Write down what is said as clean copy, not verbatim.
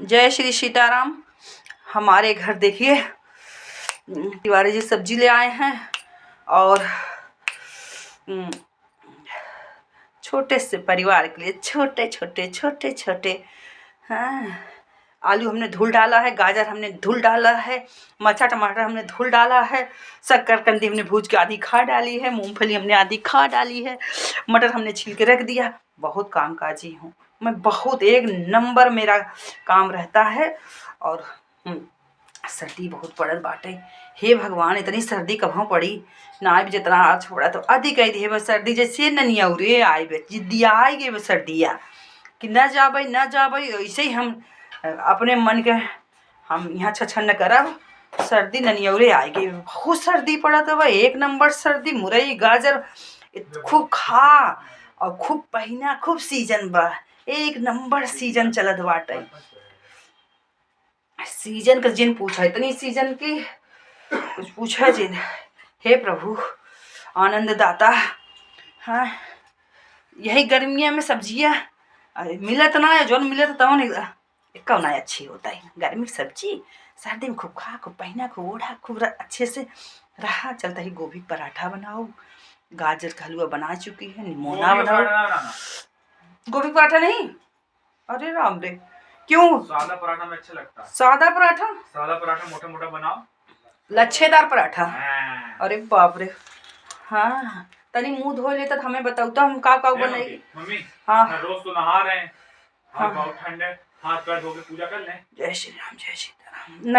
जय श्री सीताराम। हमारे घर देखिए तिवारी जी सब्जी ले आए हैं और छोटे से परिवार के लिए छोटे छोटे हाँ आलू हमने धुल डाला है, गाजर हमने धुल डाला है, मरचा टमाटर हमने धुल डाला है, शक्करकंदी हमने भूज के आधी खा डाली है, मूंगफली हमने आधी खा डाली है, मटर हमने छील के रख दिया। बहुत कामकाजी हूँ मैं, बहुत एक नंबर मेरा काम रहता है। और सर्दी बहुत पड़ल बाटे। हे भगवान, इतनी सर्दी कहाँ पड़ी ना आए जितना आज छोड़ा तो अधिक कह दिए बस सर्दी जैसे नहीं औरे आए बे जिद्दिया आई गए बस सर्दिया कि न जाबे ऐसे ही हम अपने मन के हम यहाँ छछन न करब। सर्दी ननियौरे आ गई, बहुत सर्दी पड़ा तो वह एक नंबर सर्दी। मुरई गाजर खूब खा और खूब पहिना, खूब सीजन बा, एक नंबर सीजन चलत बाटे। सीजन का जिन पूछा इतनी सीजन की कुछ पूछा जिन। हे प्रभु आनंद दाता। हाँ यही गर्मियों में सब्जियाँ मिलत ना है, जोन मिलत तब नहीं कौन अच्छी होता है। गर्मी की सब्जी सर्दी में खूब खा, खूब पहना, खूब ओढ़ा, खूब अच्छे से रहा। चलता ही गोभी पराठा बनाओ, गाजर का हलवा बना चुकी है, निमोना बनाओ। गोभी पराठा नहीं, अरे राम रे क्यों? सादा पराठा में अच्छा लगता है। सादा पराठा मोटा मोटा बनाओ, लच्छेदार पराठा। अरे बाप रे। हाँ तनी मुंह धो लेता तो हमें बताओ तो हम का बनाई। मम्मी हाँ रोज तो नहा रहे हैं, हाँ बहुत ठंड है, हाथ पैर धो के पूजा कर लें। जय श्री राम जय सीताराम।